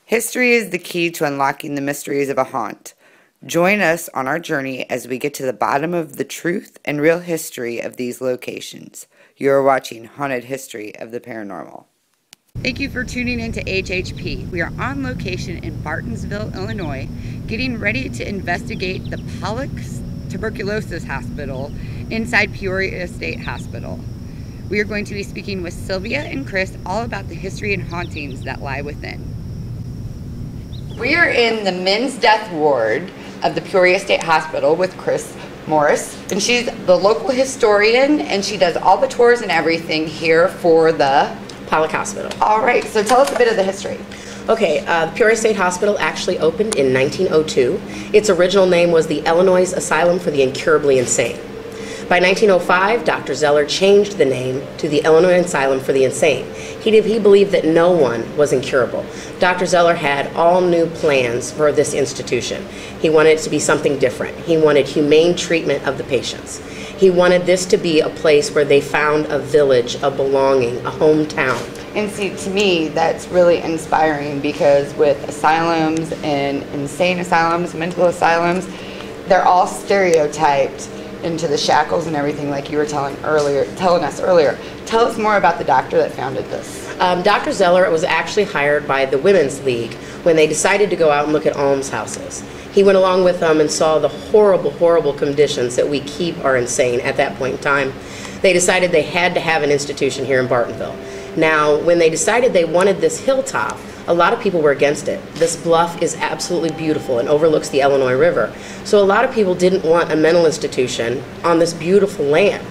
History is the key to unlocking the mysteries of a haunt. Join us on our journey as we get to the bottom of the truth and real history of these locations. You are watching Haunted History of the Paranormal. Thank you for tuning in to HHP. We are on location in Bartonsville, Illinois, getting ready to investigate the Pollak Tuberculosis Hospital inside Peoria State Hospital. We are going to be speaking with Sylvia and Chris all about the history and hauntings that lie within. We are in the men's death ward of the Peoria State Hospital with Chris Morris, and she's the local historian, and she does all the tours and everything here for the Pollak Hospital. All right, so tell us a bit of the history. Okay, the Peoria State Hospital actually opened in 1902. Its original name was the Illinois Asylum for the Incurably Insane. By 1905, Dr. Zeller changed the name to the Illinois Asylum for the Insane. He believed that no one was incurable. Dr. Zeller had all new plans for this institution. He wanted it to be something different. He wanted humane treatment of the patients. He wanted this to be a place where they found a village, a belonging, a hometown. And see, to me, that's really inspiring because with asylums and insane asylums, mental asylums, they're all stereotyped into the shackles and everything like you were telling us earlier. Tell us more about the doctor that founded this. Dr. Zeller was actually hired by the Women's League when they decided to go out and look at almshouses. He went along with them and saw the horrible, horrible conditions that we keep our insane at that point in time. They decided they had to have an institution here in Bartonville. Now, when they decided they wanted this hilltop, a lot of people were against it. This bluff is absolutely beautiful and overlooks the Illinois River. So a lot of people didn't want a mental institution on this beautiful land.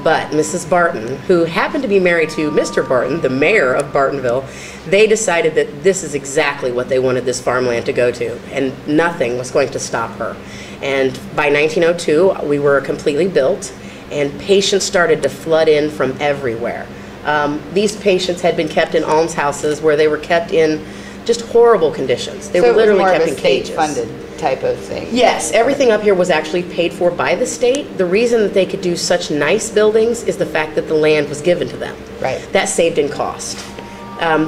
But Mrs. Barton, who happened to be married to Mr. Barton, the mayor of Bartonville, they decided that this is exactly what they wanted this farmland to go to, and nothing was going to stop her. And by 1902, we were completely built, and patients started to flood in from everywhere. These patients had been kept in almshouses where they were kept in just horrible conditions. They were literally kept in cages. Funded type of thing. Yes, everything up here was actually paid for by the state. The reason that they could do such nice buildings is the fact that the land was given to them. Right. That saved in cost.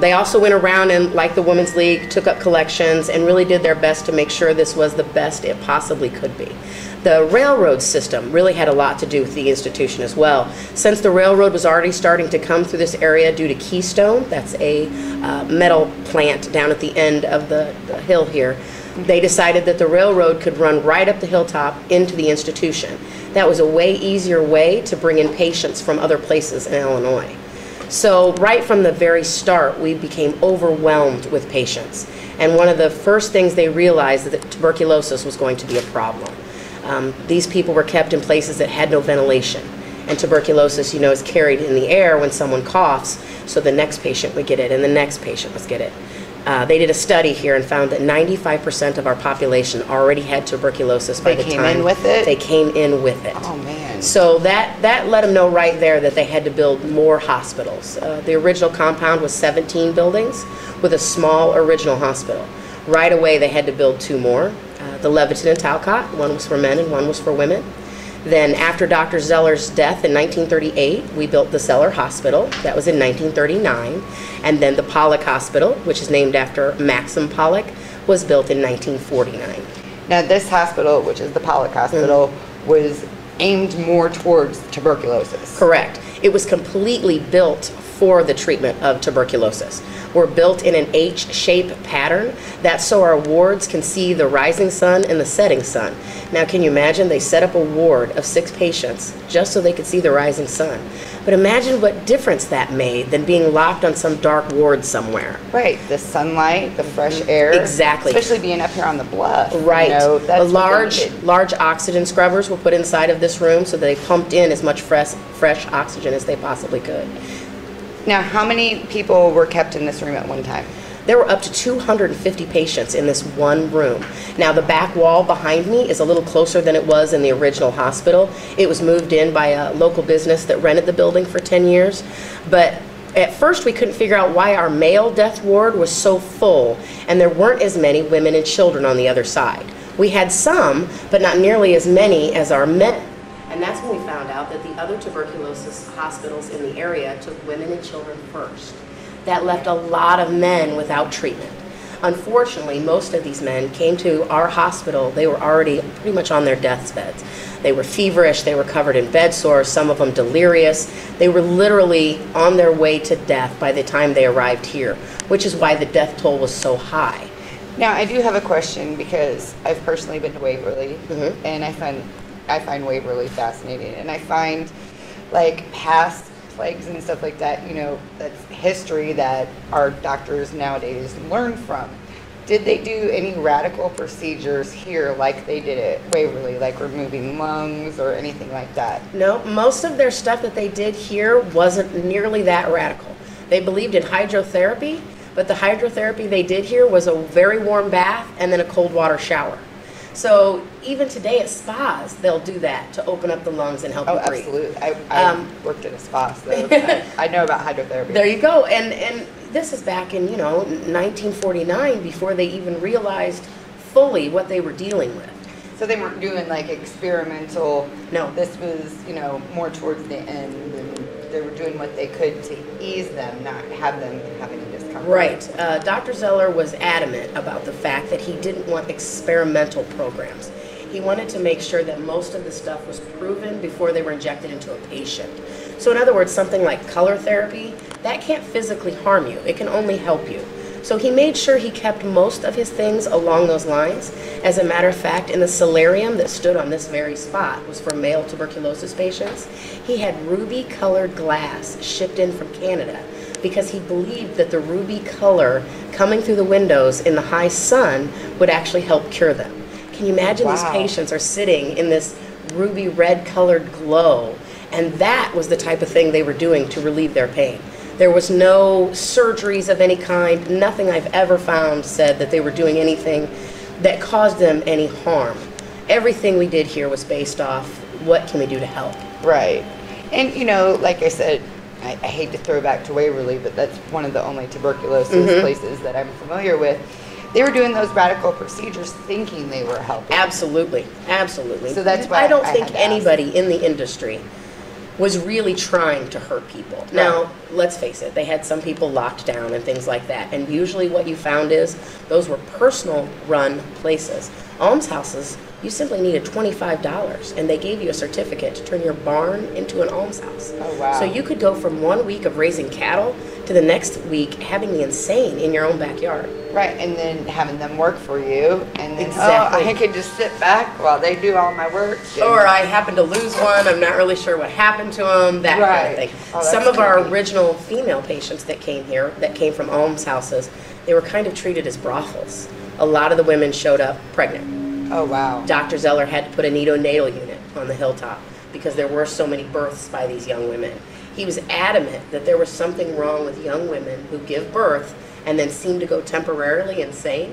They also went around and, like the Women's League, took up collections and really did their best to make sure this was the best it possibly could be. The railroad system really had a lot to do with the institution as well. Since the railroad was already starting to come through this area due to Keystone, that's a metal plant down at the end of the hill here, they decided that the railroad could run right up the hilltop into the institution. That was a way easier way to bring in patients from other places in Illinois. So right from the very start, we became overwhelmed with patients. And one of the first things they realized that tuberculosis was going to be a problem. These people were kept in places that had no ventilation. And tuberculosis, you know, is carried in the air when someone coughs, so the next patient would get it and the next patient would get it. They did a study here and found that 95% of our population already had tuberculosis by the time they came in with it? They came in with it. Oh, man. So that let them know right there that they had to build more hospitals. The original compound was 17 buildings with a small original hospital. Right away, they had to build 2 more. The Leviton and Talcott, one was for men and one was for women. Then after Dr. Zeller's death in 1938, we built the Zeller Hospital. That was in 1939. And then the Pollak Hospital, which is named after Maxim Pollak, was built in 1949. Now this hospital, which is the Pollak Hospital, was aimed more towards tuberculosis. Correct. It was completely built for the treatment of tuberculosis. We're built in an H-shaped pattern. That's so our wards can see the rising sun and the setting sun. Now, can you imagine? They set up a ward of 6 patients just so they could see the rising sun. But imagine what difference that made than being locked on some dark ward somewhere. Right, the sunlight, the fresh air. Exactly. Especially being up here on the bluff. Right. You know, that's large oxygen scrubbers were put inside of this room so they pumped in as much fresh oxygen as they possibly could. Now, how many people were kept in this room at one time? There were up to 250 patients in this one room. Now, the back wall behind me is a little closer than it was in the original hospital. It was moved in by a local business that rented the building for 10 years. But at first, we couldn't figure out why our male death ward was so full, and there weren't as many women and children on the other side. We had some, but not nearly as many as our men. And that's when we found out that the other tuberculosis hospitals in the area took women and children first. That left a lot of men without treatment. Unfortunately, most of these men came to our hospital, they were already pretty much on their deathbeds. They were feverish, they were covered in bed sores, some of them delirious. They were literally on their way to death by the time they arrived here, which is why the death toll was so high. Now, I do have a question because I've personally been to Waverly, and I find Waverly fascinating, and I find like past plagues and stuff like that, you know, that's history that our doctors nowadays learn from. Did they do any radical procedures here like they did at Waverly, like removing lungs or anything like that? No, most of their stuff that they did here wasn't nearly that radical. They believed in hydrotherapy, but the hydrotherapy they did here was a very warm bath and then a cold water shower. So even today at spas, they'll do that to open up the lungs and help you breathe. Absolutely. I worked at a spa, so I know about hydrotherapy. There you go. And this is back in, 1949, before they even realized fully what they were dealing with. So they weren't doing like experimental. No. This was, more towards the end, and they were doing what they could to ease them, not have them have any discomfort. Right. Dr. Zeller was adamant about the fact that he didn't want experimental programs. He wanted to make sure that most of the stuff was proven before they were injected into a patient. So in other words, something like color therapy, that can't physically harm you. It can only help you. So he made sure he kept most of his things along those lines. As a matter of fact, in the solarium that stood on this very spot was for male tuberculosis patients. He had ruby-colored glass shipped in from Canada because he believed that the ruby color coming through the windows in the high sun would actually help cure them. Can you imagine these patients are sitting in this ruby red colored glow, and that was the type of thing they were doing to relieve their pain. There was no surgeries of any kind. Nothing I've ever found said that they were doing anything that caused them any harm. Everything we did here was based off what can we do to help. Right. And, like I said, I hate to throw back to Waverly, but that's one of the only tuberculosis places that I'm familiar with. They were doing those radical procedures thinking they were helping. Absolutely. Absolutely. So that's why I don't think anybody in the industry was really trying to hurt people. Right. Now, let's face it, they had some people locked down and things like that. And usually what you found is those were personal run places. Almshouses, you simply needed $25 and they gave you a certificate to turn your barn into an almshouse. Oh, wow. So you could go from 1 week of raising cattle to the next week having the insane in your own backyard. Right, and then having them work for you, and then exactly. I can just sit back while they do all my work. Or I happen to lose one, I'm not really sure what happened to them, that kind of thing. Oh, some of our original female patients that came here, that came from almshouses, they were kind of treated as brothels. A lot of the women showed up pregnant. Oh, wow. Dr. Zeller had to put a neonatal unit on the hilltop because there were so many births by these young women. He was adamant that there was something wrong with young women who give birth and then seem to go temporarily insane.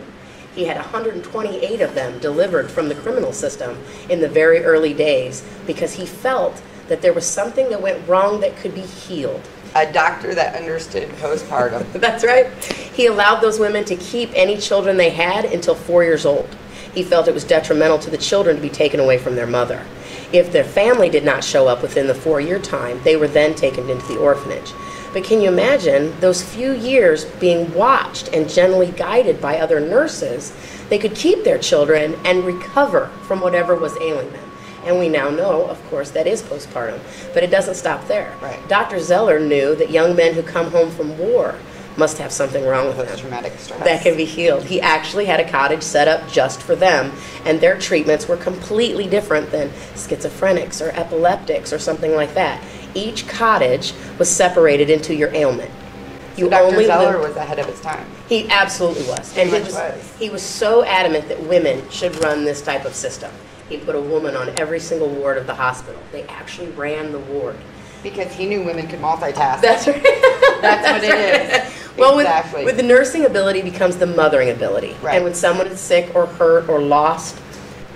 He had 128 of them delivered from the criminal system in the very early days because he felt that there was something that went wrong that could be healed. A doctor that understood postpartum. That's right. He allowed those women to keep any children they had until 4 years old. He felt it was detrimental to the children to be taken away from their mother. If their family did not show up within the 4-year time, they were then taken into the orphanage. But can you imagine those few years being watched and gently guided by other nurses? They could keep their children and recover from whatever was ailing them. And we now know, of course, that is postpartum. But it doesn't stop there. Right. Dr. Zeller knew that young men who come home from war must have something wrong with them. Post-traumatic stress. That can be healed. He actually had a cottage set up just for them, and their treatments were completely different than schizophrenics or epileptics or something like that. Each cottage was separated into your ailment. So Dr. Zeller was ahead of his time. He absolutely was. And he was so adamant that women should run this type of system. He put a woman on every single ward of the hospital. They actually ran the ward. Because he knew women could multitask. That's right. That's what it is. Well, exactly. with the nursing ability becomes the mothering ability. Right. And when someone is sick or hurt or lost,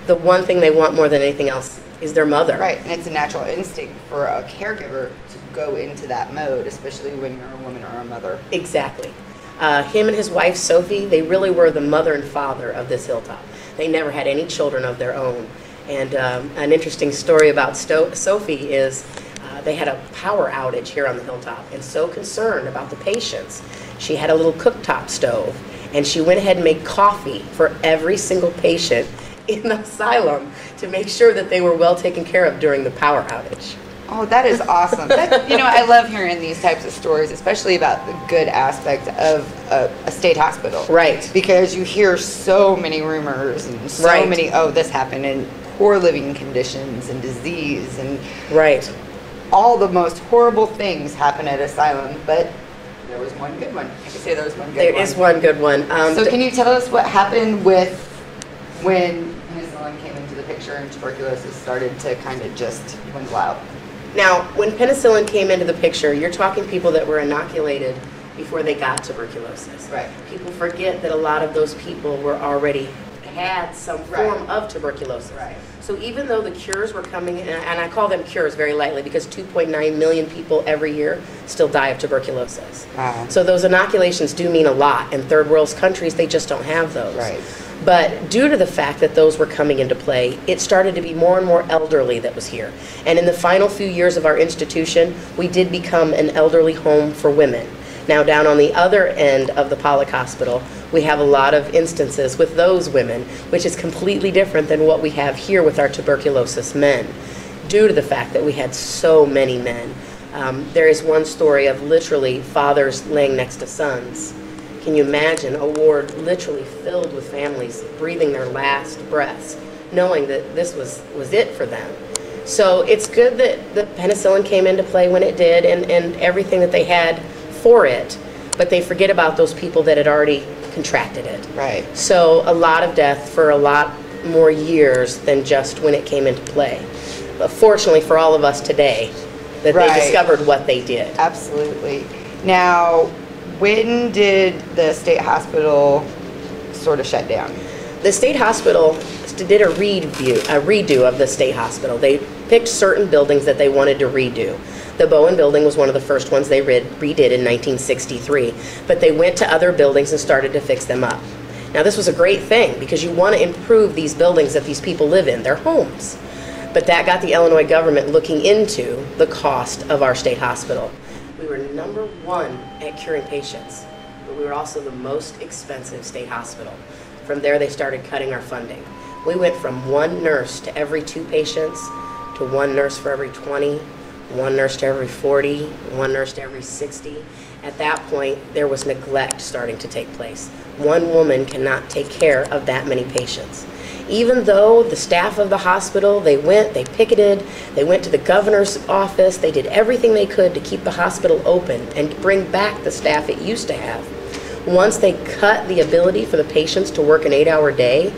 the one thing they want more than anything else is their mother. Right, and it's a natural instinct for a caregiver to go into that mode, especially when you're a woman or a mother. Exactly. Him and his wife, Sophie, they really were the mother and father of this hilltop. They never had any children of their own. And an interesting story about Sophie is they had a power outage here on the hilltop, and so concerned about the patients, she had a little cooktop stove, and she went ahead and made coffee for every single patient in the asylum to make sure that they were well taken care of during the power outage. Oh, that is awesome. I love hearing these types of stories, especially about the good aspect of a state hospital. Right. Because you hear so many rumors and so Right. many, oh, this happened, and poor living conditions and disease and Right. all the most horrible things happen at asylum, but there was one good one. I can say there was one good one. There is one good one. So can you tell us what happened with when penicillin came into the picture and tuberculosis started to kind of just dwindle out? Now, when penicillin came into the picture, you're talking people that were inoculated before they got tuberculosis. Right. People forget that a lot of those people were already had some form of tuberculosis. Right. So even though the cures were coming, and I call them cures very lightly because 2.9 million people every year still die of tuberculosis. Wow. So those inoculations do mean a lot. In third world countries, they just don't have those. Right. But due to the fact that those were coming into play, it started to be more and more elderly that was here. And in the final few years of our institution, we did become an elderly home for women. Now down on the other end of the Pollak Hospital, we have a lot of instances with those women, which is completely different than what we have here with our tuberculosis men, due to the fact that we had so many men. There is one story of literally fathers laying next to sons. Can you imagine a ward literally filled with families breathing their last breaths, knowing that this was it for them? So it's good that the penicillin came into play when it did and everything that they had for it, but they forget about those people that had already contracted it. Right. So a lot of death for a lot more years than just when it came into play. But fortunately for all of us today, that Right. they discovered what they did. Absolutely. Now, when did the state hospital sort of shut down? The state hospital did a redo of the state hospital. They picked certain buildings that they wanted to redo. The Bowen building was one of the first ones they redid in 1963, but they went to other buildings and started to fix them up. Now this was a great thing because you want to improve these buildings that these people live in, their homes. But that got the Illinois government looking into the cost of our state hospital. We were #1 at curing patients, but we were also the most expensive state hospital. From there they started cutting our funding. We went from 1 nurse to every 2 patients to 1 nurse for every 20, 1 nurse to every 40, 1 nurse to every 60. At that point, there was neglect starting to take place. One woman cannot take care of that many patients. Even though the staff of the hospital, they picketed, they went to the governor's office, they did everything they could to keep the hospital open and bring back the staff it used to have. Once they cut the ability for the patients to work an 8-hour day,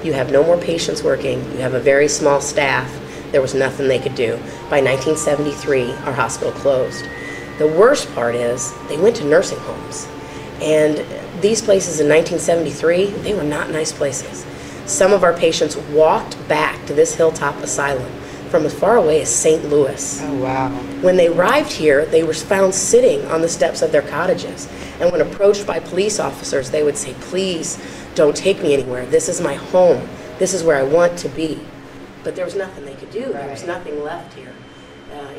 you have no more patients working, you have a very small staff. There was nothing they could do. By 1973, our hospital closed. The worst part is they went to nursing homes. And these places in 1973, they were not nice places. Some of our patients walked back to this hilltop asylum from as far away as St. Louis. Oh, wow. When they arrived here, they were found sitting on the steps of their cottages. And when approached by police officers, they would say, "Please don't take me anywhere. This is my home. This is where I want to be." But there was nothing they could do. There was nothing left here.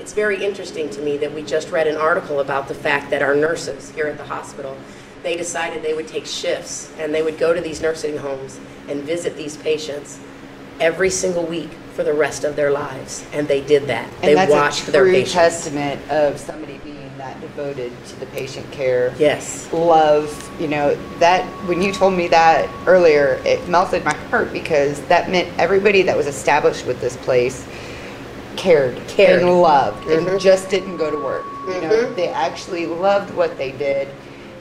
It's very interesting to me that we just read an article about the fact that our nurses here at the hospital, they decided they would take shifts and they would go to these nursing homes and visit these patients every single week for the rest of their lives. And they did that. And they that's watched a their true patients. testament of somebody being that devoted to the patient care. Yes. Love, that when you told me that earlier, it melted my heart because that meant everybody that was established with this place cared. And loved and just didn't go to work. They actually loved what they did.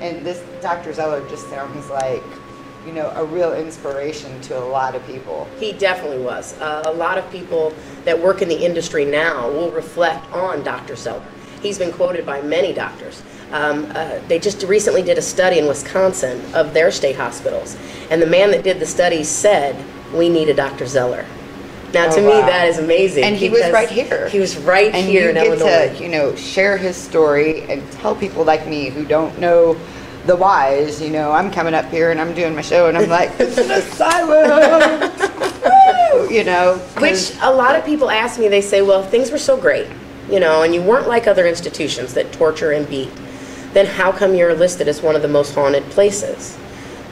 And this Dr. Zeller just sounds like, a real inspiration to a lot of people. He definitely was. A lot of people that work in the industry now will reflect on Dr. Zeller. He's been quoted by many doctors. They just recently did a study in Wisconsin of their state hospitals. And the man that did the study said, "We need a Dr. Zeller." Now, to me, that is amazing. And he was right here. He was right here in Illinois. And you get to, share his story and tell people like me who don't know the whys. I'm coming up here and I'm doing my show and I'm like, it's an asylum. Which a lot of people ask me, they say, well, if things were so great, and you weren't like other institutions that torture and beat, then how come you're listed as one of the most haunted places?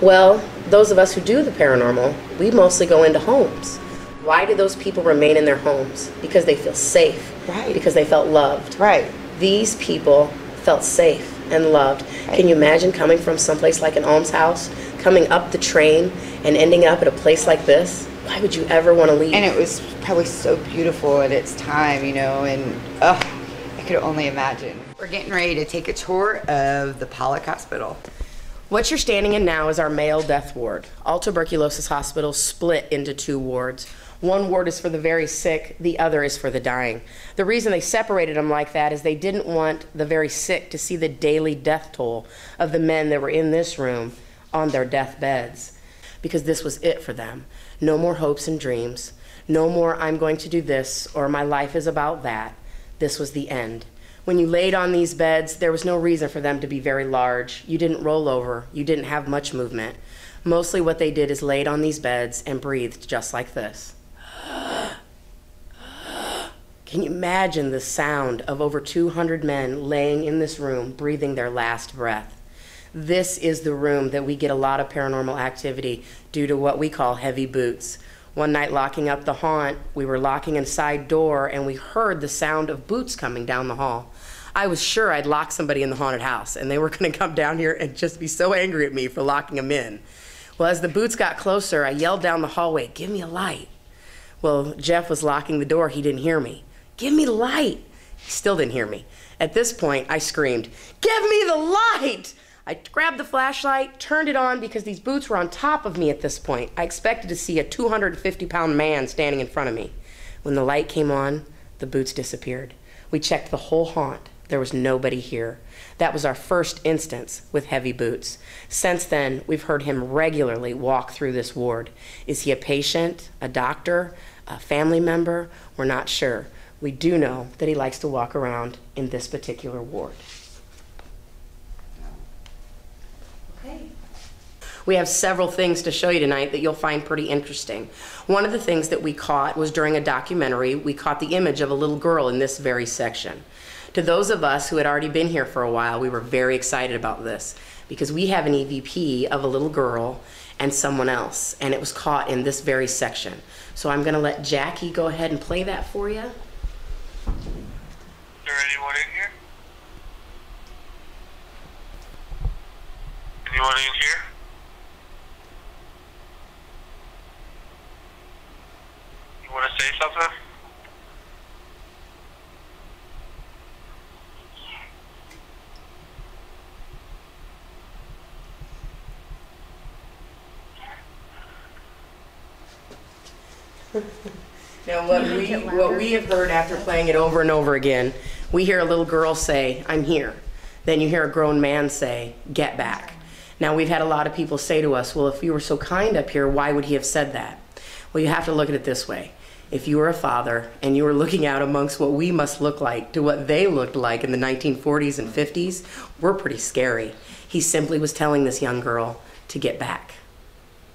Well, those of us who do the paranormal, we mostly go into homes. Why do those people remain in their homes? Because they feel safe. Right. Because they felt loved. Right. These people felt safe and loved. Right. Can you imagine coming from someplace like an almshouse, coming up the train, and ending up at a place like this? Why would you ever want to leave? And it was probably so beautiful at its time, you know, and I could only imagine. We're getting ready to take a tour of the Pollak Hospital. What you're standing in now is our male death ward. All tuberculosis hospitals split into 2 wards. One ward is for the very sick, the other is for the dying. The reason they separated them like that is they didn't want the very sick to see the daily death toll of the men that were in this room on their deathbeds, because this was it for them. No more hopes and dreams. No more I'm going to do this or my life is about that. This was the end. When you laid on these beds, there was no reason for them to be very large. You didn't roll over. You didn't have much movement. Mostly what they did is laid on these beds and breathed just like this. Can you imagine the sound of over 200 men laying in this room, breathing their last breath? This is the room that we get a lot of paranormal activity due to what we call heavy boots. One night locking up the haunt, we were locking a side door and we heard the sound of boots coming down the hall. I was sure I'd locked somebody in the haunted house and they were gonna come down here and just be so angry at me for locking them in. Well, as the boots got closer, I yelled down the hallway, "Give me a light." Well, Jeff was locking the door, he didn't hear me. "Give me light." He still didn't hear me. At this point, I screamed, "Give me the light!" I grabbed the flashlight, turned it on because these boots were on top of me at this point. I expected to see a 250-pound man standing in front of me. When the light came on, the boots disappeared. We checked the whole haunt. There was nobody here. That was our first instance with heavy boots. Since then, we've heard him regularly walk through this ward. Is he a patient, a doctor, a family member? We're not sure. We do know that he likes to walk around in this particular ward. Okay. We have several things to show you tonight that you'll find pretty interesting. One of the things that we caught was during a documentary. We caught the image of a little girl in this very section. To those of us who had already been here for a while, we were very excited about this because we have an EVP of a little girl and someone else, and it was caught in this very section. So I'm going to let Jackie go ahead and play that for you. Is there anyone in here? Anyone in here? You want to say something? Now what we have heard after playing it over and over again, we hear a little girl say, "I'm here." Then you hear a grown man say, "Get back." Now we've had a lot of people say to us, "Well, if you were so kind up here, why would he have said that?" Well, you have to look at it this way. If you were a father and you were looking out amongst what we must look like to what they looked like in the 1940s and 50s, we're pretty scary. He simply was telling this young girl to get back.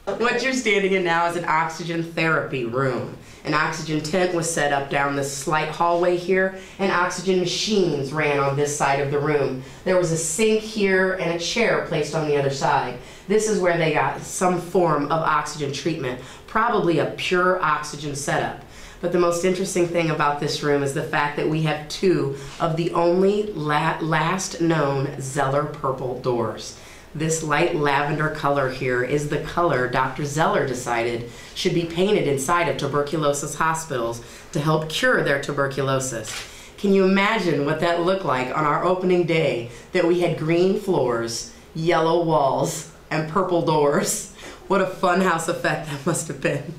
What you're standing in now is an oxygen therapy room. An oxygen tent was set up down this slight hallway here, and oxygen machines ran on this side of the room. There was a sink here and a chair placed on the other side. This is where they got some form of oxygen treatment, probably a pure oxygen setup. But the most interesting thing about this room is the fact that we have 2 of the only last known Zeller purple doors. This light lavender color here is the color Dr. Zeller decided should be painted inside of tuberculosis hospitals to help cure their tuberculosis. Can you imagine what that looked like on our opening day, that we had green floors, yellow walls, and purple doors? What a funhouse effect that must have been.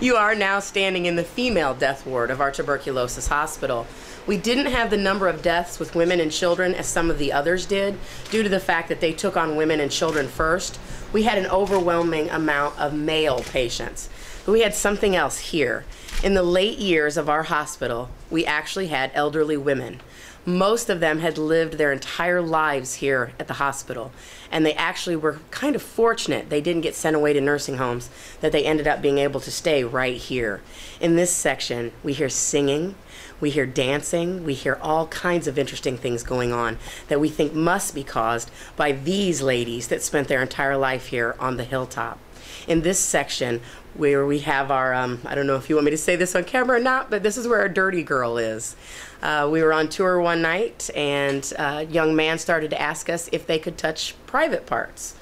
You are now standing in the female death ward of our tuberculosis hospital. We didn't have the number of deaths with women and children as some of the others did, due to the fact that they took on women and children first. We had an overwhelming amount of male patients. But we had something else here. In the late years of our hospital, we actually had elderly women. Most of them had lived their entire lives here at the hospital. And they actually were kind of fortunate they didn't get sent away to nursing homes, that they ended up being able to stay right here. In this section, we hear singing, we hear dancing, we hear all kinds of interesting things going on that we think must be caused by these ladies that spent their entire life here on the hilltop. In this section, where we have our, I don't know if you want me to say this on camera or not, but this is where our dirty girl is. We were on tour one night, and a young man started to ask us if they could touch private parts.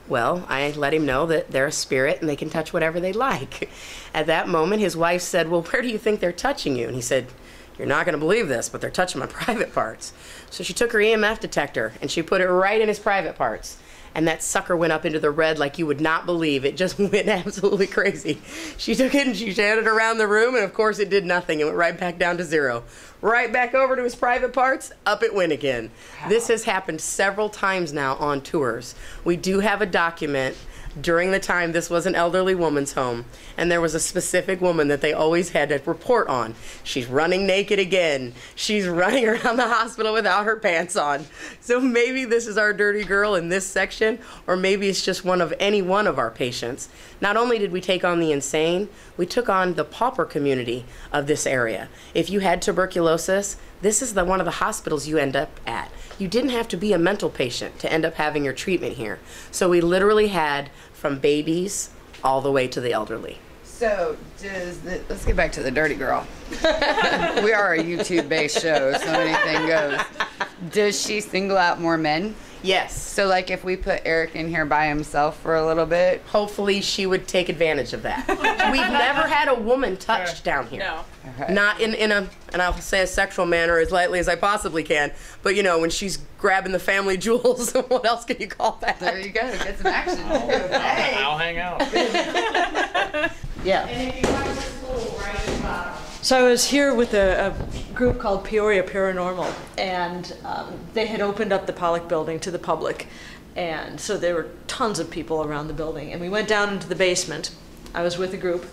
Well, I let him know that they're a spirit and they can touch whatever they like. At that moment, his wife said, well, where do you think they're touching you? And he said, you're not going to believe this, but they're touching my private parts. So she took her EMF detector and she put it right in his private parts. And that sucker went up into the red like you would not believe. It just went absolutely crazy. She took it and she shattered around the room, and of course it did nothing. It went right back down to zero. Right back over to his private parts, up it went again. Wow. This has happened several times now on tours. We do have a document during the time this was an elderly woman's home, and there was a specific woman that they always had to report on. She's running naked again. She's running around the hospital without her pants on. So maybe this is our dirty girl in this section, or maybe it's just any one of our patients. Not only did we take on the insane, we took on the pauper community of this area. If you had tuberculosis, this is one of the hospitals you end up at. You didn't have to be a mental patient to end up having your treatment here. So we literally had from babies all the way to the elderly. So, let's get back to the dirty girl. We are a YouTube-based show, so anything goes. Does she single out more men? Yes. So, like, if we put Eric in here by himself for a little bit? Hopefully she would take advantage of that. We've never had a woman touched down here. No. Okay. Not in a, and I'll say a sexual manner as lightly as I possibly can, but you know, when she's grabbing the family jewels, what else can you call that? There you go, get some action. I'll hang out. Yeah. And if you watch this pool right at the bottom. So I was here with a group called Peoria Paranormal, and they had opened up the Pollak building to the public. And so there were tons of people around the building. And we went down into the basement. I was with a group.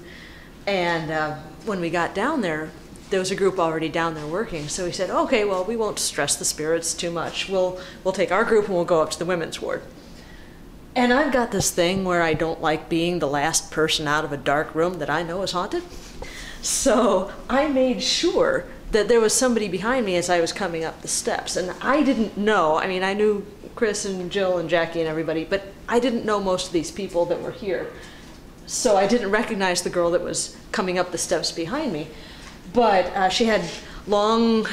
And when we got down there was a group already down there working. So we said, okay, well, we won't stress the spirits too much. We'll take our group and we'll go up to the women's ward. And I've got this thing where I don't like being the last person out of a dark room that I know is haunted. So I made sure that there was somebody behind me as I was coming up the steps. And I didn't know, I mean, I knew Chris and Jill and Jackie and everybody, but I didn't know most of these people that were here. So I didn't recognize the girl that was coming up the steps behind me. But she had long,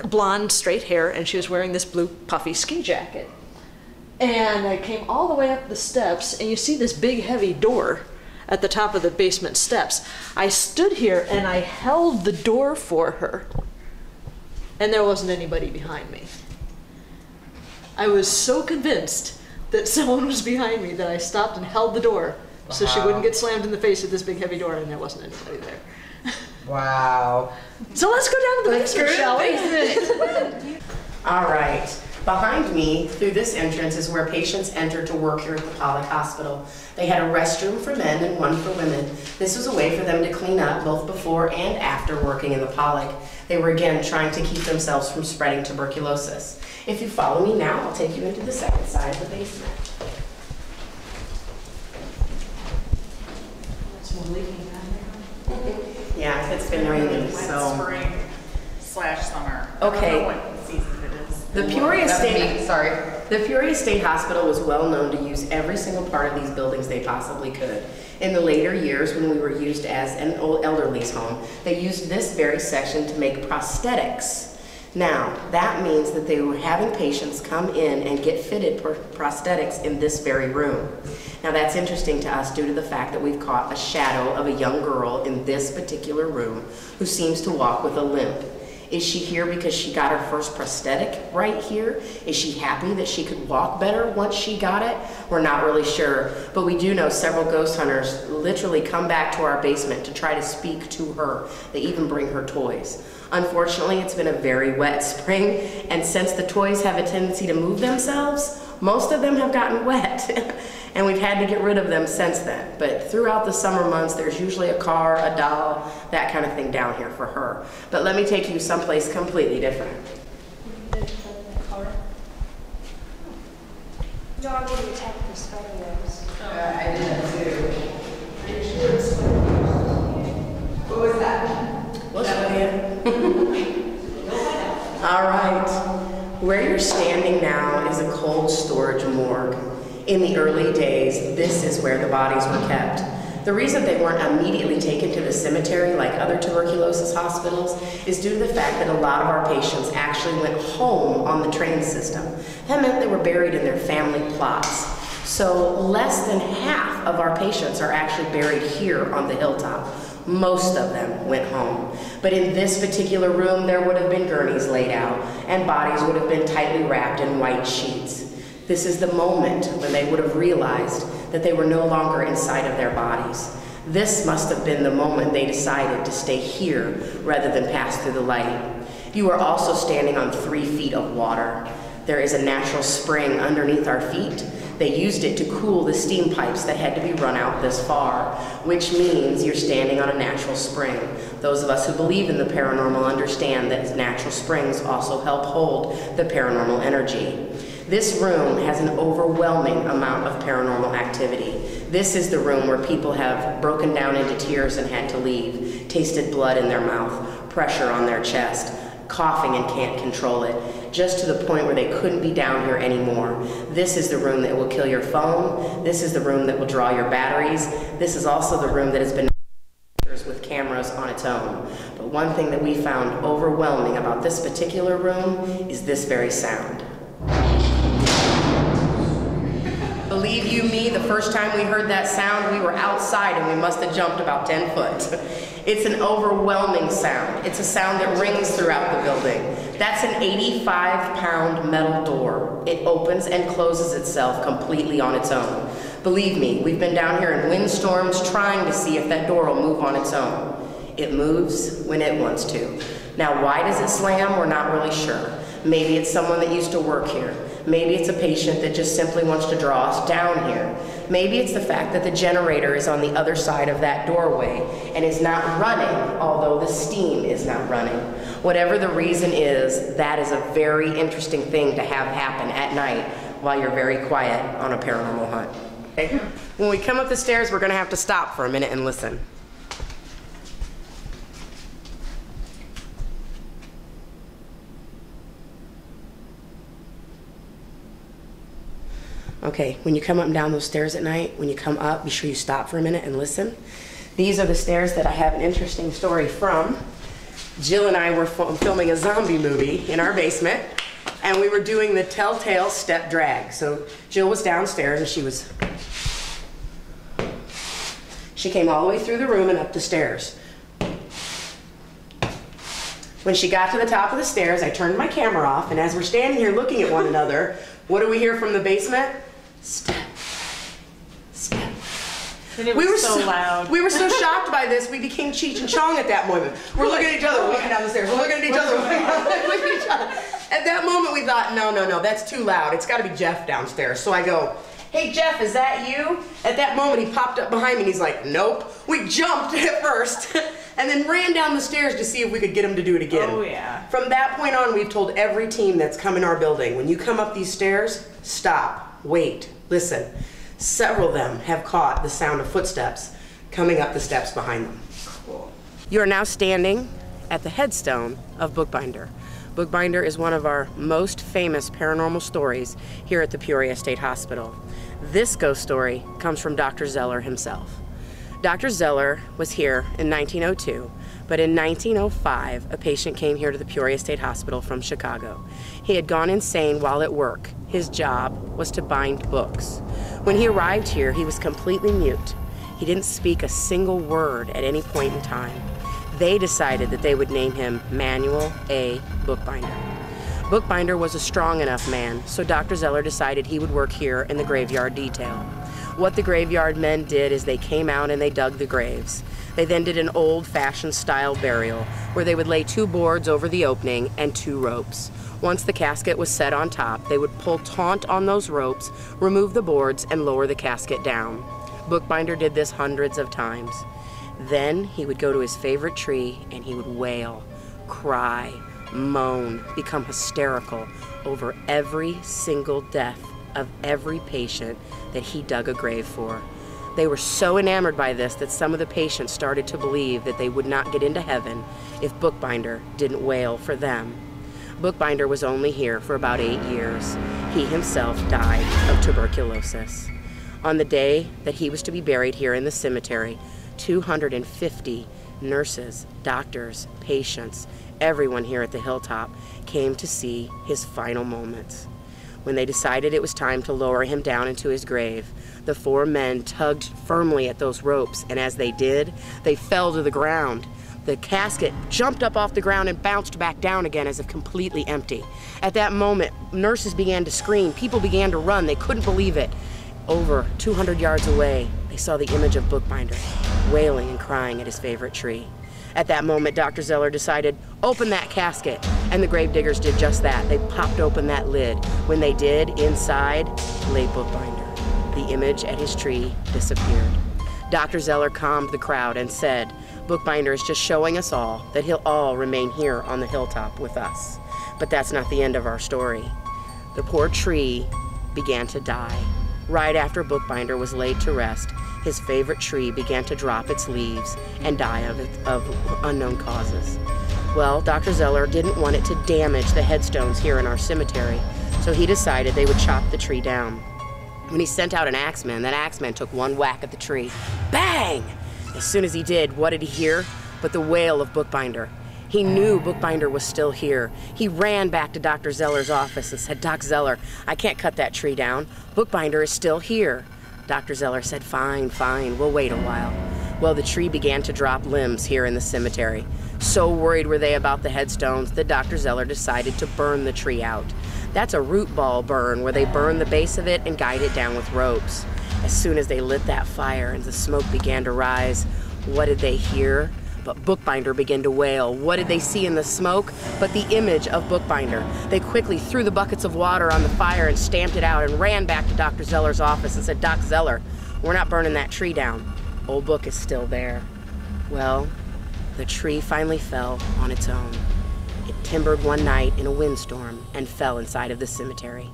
blonde, straight hair, and she was wearing this blue puffy ski jacket. And I came all the way up the steps, and you see this big, heavy door at the top of the basement steps. I stood here, and I held the door for her, and there wasn't anybody behind me. I was so convinced that someone was behind me that I stopped and held the door so she wouldn't get slammed in the face with this big, heavy door, and there wasn't anybody there. Wow. So let's go down to the basement, shall we? All right. Behind me, through this entrance, is where patients enter to work here at the Pollak Hospital. They had a restroom for men and one for women. This was a way for them to clean up both before and after working in the Pollak. They were again trying to keep themselves from spreading tuberculosis. If you follow me now, I'll take you into the second side of the basement. That's more leaking down there. Yeah, it's been raining, Wet so. spring/summer. Okay. I don't know what season it is. The Peoria Sorry. The Peoria State Hospital was well known to use every single part of these buildings they possibly could. In the later years, when we were used as an old elderly's home, they used this very section to make prosthetics. Now, that means that they were having patients come in and get fitted for prosthetics in this very room. Now, that's interesting to us due to the fact that we've caught a shadow of a young girl in this particular room who seems to walk with a limp. Is she here because she got her first prosthetic right here? Is she happy that she could walk better once she got it? We're not really sure, but we do know several ghost hunters literally come back to our basement to try to speak to her. They even bring her toys. Unfortunately, it's been a very wet spring, and since the toys have a tendency to move themselves, most of them have gotten wet, and we've had to get rid of them since then. But throughout the summer months, there's usually a car, a doll, that kind of thing down here for her. But let me take you someplace completely different. dog would attack the spider webs. I did that too. What was that? What's that? All right. Where you're standing now is a cold storage morgue. In the early days, this is where the bodies were kept. The reason they weren't immediately taken to the cemetery like other tuberculosis hospitals is due to the fact that a lot of our patients actually went home on the train system. That meant they were buried in their family plots. So less than half of our patients are actually buried here on the hilltop. Most of them went home. But in this particular room, there would have been gurneys laid out, and bodies would have been tightly wrapped in white sheets. This is the moment when they would have realized that they were no longer inside of their bodies. This must have been the moment they decided to stay here rather than pass through the light. You are also standing on 3 feet of water. There is a natural spring underneath our feet. They used it to cool the steam pipes that had to be run out this far, which means you're standing on a natural spring. Those of us who believe in the paranormal understand that natural springs also help hold the paranormal energy. This room has an overwhelming amount of paranormal activity. This is the room where people have broken down into tears and had to leave, tasted blood in their mouth, pressure on their chest, coughing and can't control it, just to the point where they couldn't be down here anymore. This is the room that will kill your phone. This is the room that will draw your batteries. This is also the room that has been with cameras on its own. But one thing that we found overwhelming about this particular room is this very sound. Believe you me, the first time we heard that sound, we were outside and we must have jumped about 10 foot. It's an overwhelming sound. It's a sound that rings throughout the building. That's an 85-pound metal door. It opens and closes itself completely on its own. Believe me, we've been down here in windstorms trying to see if that door will move on its own. It moves when it wants to. Now, why does it slam? We're not really sure. Maybe it's someone that used to work here. Maybe it's a patient that just simply wants to draw us down here. Maybe it's the fact that the generator is on the other side of that doorway and is not running, although the steam is not running. Whatever the reason is, that is a very interesting thing to have happen at night while you're very quiet on a paranormal hunt. Okay? When we come up the stairs, we're gonna have to stop for a minute and listen. Okay, when you come up and down those stairs at night, when you come up, be sure you stop for a minute and listen. These are the stairs that I have an interesting story from. Jill and I were filming a zombie movie in our basement, and we were doing the telltale step drag. So Jill was downstairs and she came all the way through the room and up the stairs. When she got to the top of the stairs, I turned my camera off, and as we're standing here looking at one another, what do we hear from the basement? Step, step. And it was so loud. We were so shocked by this, we became Cheech and Chong at that moment. We're looking at each other, walking down the stairs. We're looking at each other, looking at each other. At that moment, we thought, no, that's too loud. It's got to be Jeff downstairs. So I go, hey, Jeff, is that you? At that moment, he popped up behind me, and he's like, nope. We jumped at first, and then ran down the stairs to see if we could get him to do it again. Oh, yeah. From that point on, we've told every team that's come in our building, when you come up these stairs, stop, wait, listen. Several of them have caught the sound of footsteps coming up the steps behind them. Cool. You are now standing at the headstone of Bookbinder. Bookbinder is one of our most famous paranormal stories here at the Peoria State Hospital. This ghost story comes from Dr. Zeller himself. Dr. Zeller was here in 1902, but in 1905, a patient came here to the Peoria State Hospital from Chicago. He had gone insane while at work. His job was to bind books. When he arrived here, he was completely mute. He didn't speak a single word at any point in time. They decided that they would name him Manuel A. Bookbinder. Bookbinder was a strong enough man, so Dr. Zeller decided he would work here in the graveyard detail. What the graveyard men did is they came out and they dug the graves. They then did an old-fashioned style burial where they would lay 2 boards over the opening and 2 ropes. Once the casket was set on top, they would pull taut on those ropes, remove the boards, and lower the casket down. Bookbinder did this hundreds of times. Then he would go to his favorite tree and he would wail, cry, moan, become hysterical over every single death of every patient that he dug a grave for. They were so enamored by this that some of the patients started to believe that they would not get into heaven if Bookbinder didn't wail for them. Bookbinder was only here for about 8 years. He himself died of tuberculosis. On the day that he was to be buried here in the cemetery, 250 nurses, doctors, patients, everyone here at the Hilltop came to see his final moments. When they decided it was time to lower him down into his grave, the 4 men tugged firmly at those ropes, and as they did, they fell to the ground. The casket jumped up off the ground and bounced back down again as if completely empty. At that moment, nurses began to scream, people began to run, they couldn't believe it. Over 200 yards away, they saw the image of Bookbinder, wailing and crying at his favorite tree. At that moment, Dr. Zeller decided, open that casket, and the gravediggers did just that. They popped open that lid. When they did, inside lay Bookbinder. The image at his tree disappeared. Dr. Zeller calmed the crowd and said, Bookbinder is just showing us all that he'll all remain here on the hilltop with us. But that's not the end of our story. The poor tree began to die. Right after Bookbinder was laid to rest, his favorite tree began to drop its leaves and die of unknown causes. Well, Dr. Zeller didn't want it to damage the headstones here in our cemetery, so he decided they would chop the tree down. When he sent out an axeman, that axeman took one whack at the tree. Bang! As soon as he did, what did he hear but the wail of Bookbinder? He knew Bookbinder was still here. He ran back to Dr. Zeller's office and said, Doc Zeller, I can't cut that tree down. Bookbinder is still here. Dr. Zeller said, fine, we'll wait a while. Well, the tree began to drop limbs here in the cemetery. So worried were they about the headstones that Dr. Zeller decided to burn the tree out. That's a root ball burn where they burn the base of it and guide it down with ropes. As soon as they lit that fire and the smoke began to rise, what did they hear? But Bookbinder began to wail. What did they see in the smoke but the image of Bookbinder? They quickly threw the buckets of water on the fire and stamped it out and ran back to Dr. Zeller's office and said, Doc Zeller, we're not burning that tree down. Old Book is still there. Well, the tree finally fell on its own. It timbered one night in a windstorm and fell inside of the cemetery.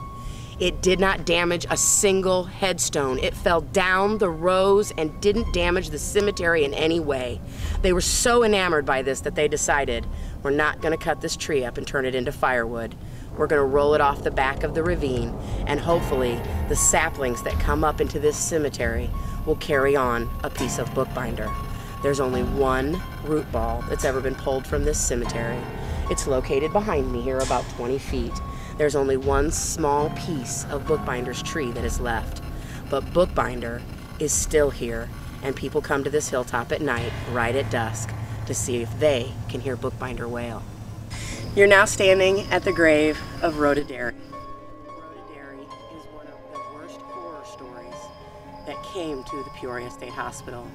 It did not damage a single headstone. It fell down the rows and didn't damage the cemetery in any way. They were so enamored by this that they decided, we're not going to cut this tree up and turn it into firewood. We're going to roll it off the back of the ravine, and hopefully the saplings that come up into this cemetery will carry on a piece of Bookbinder. There's only one root ball that's ever been pulled from this cemetery. It's located behind me here about 20 feet. There's only one small piece of Bookbinder's tree that is left. But Bookbinder is still here, and people come to this hilltop at night, right at dusk, to see if they can hear Bookbinder wail. You're now standing at the grave of Rhoda Derry. Rhoda Derry is one of the worst horror stories that came to the Peoria State Hospital.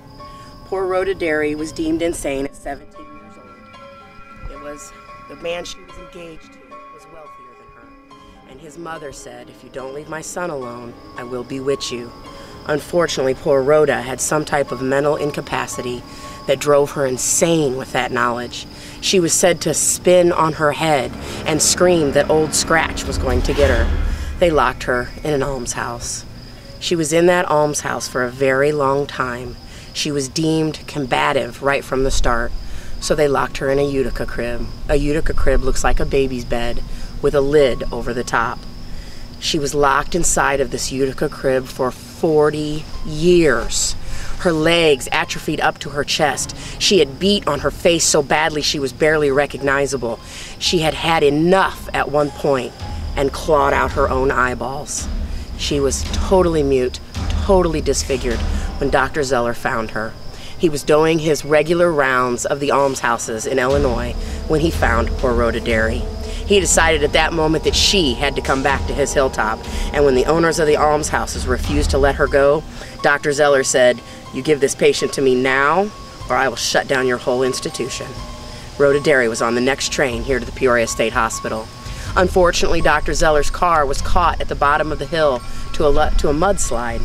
Poor Rhoda Derry was deemed insane at 17 years old. It was the man she was engaged to was wealthier than her, and his mother said, if you don't leave my son alone, I will bewitch you. Unfortunately, poor Rhoda had some type of mental incapacity that drove her insane with that knowledge. She was said to spin on her head and scream that Old Scratch was going to get her. They locked her in an almshouse. She was in that almshouse for a very long time. She was deemed combative right from the start, so they locked her in a Utica crib. A Utica crib looks like a baby's bed with a lid over the top. She was locked inside of this Utica crib for 40 years. Her legs atrophied up to her chest. She had beat on her face so badly she was barely recognizable. She had had enough at one point and clawed out her own eyeballs. She was totally mute, totally disfigured when Dr. Zeller found her. He was doing his regular rounds of the almshouses in Illinois when he found poor Rhoda Derry. He decided at that moment that she had to come back to his hilltop, and when the owners of the almshouses refused to let her go, Dr. Zeller said, you give this patient to me now, or I will shut down your whole institution. Rhoda Derry was on the next train here to the Peoria State Hospital. Unfortunately, Dr. Zeller's car was caught at the bottom of the hill to a mudslide,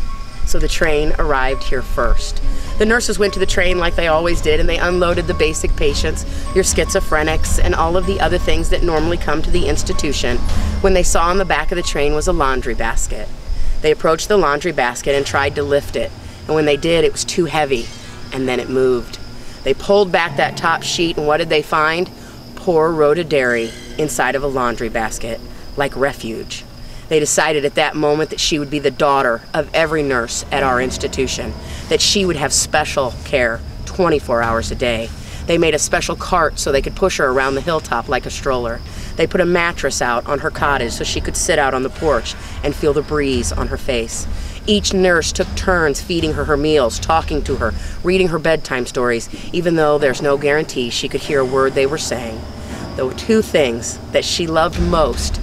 so the train arrived here first. The nurses went to the train like they always did, and they unloaded the basic patients, your schizophrenics, and all of the other things that normally come to the institution. When they saw on the back of the train was a laundry basket. They approached the laundry basket and tried to lift it, and when they did, it was too heavy, and then it moved. They pulled back that top sheet, and what did they find? Poor Rhoda Derry inside of a laundry basket, like refuge. They decided at that moment that she would be the daughter of every nurse at our institution, that she would have special care 24 hours a day. They made a special cart so they could push her around the hilltop like a stroller. They put a mattress out on her cottage so she could sit out on the porch and feel the breeze on her face. Each nurse took turns feeding her meals, talking to her, reading her bedtime stories, even though there's no guarantee she could hear a word they were saying. The two things that she loved most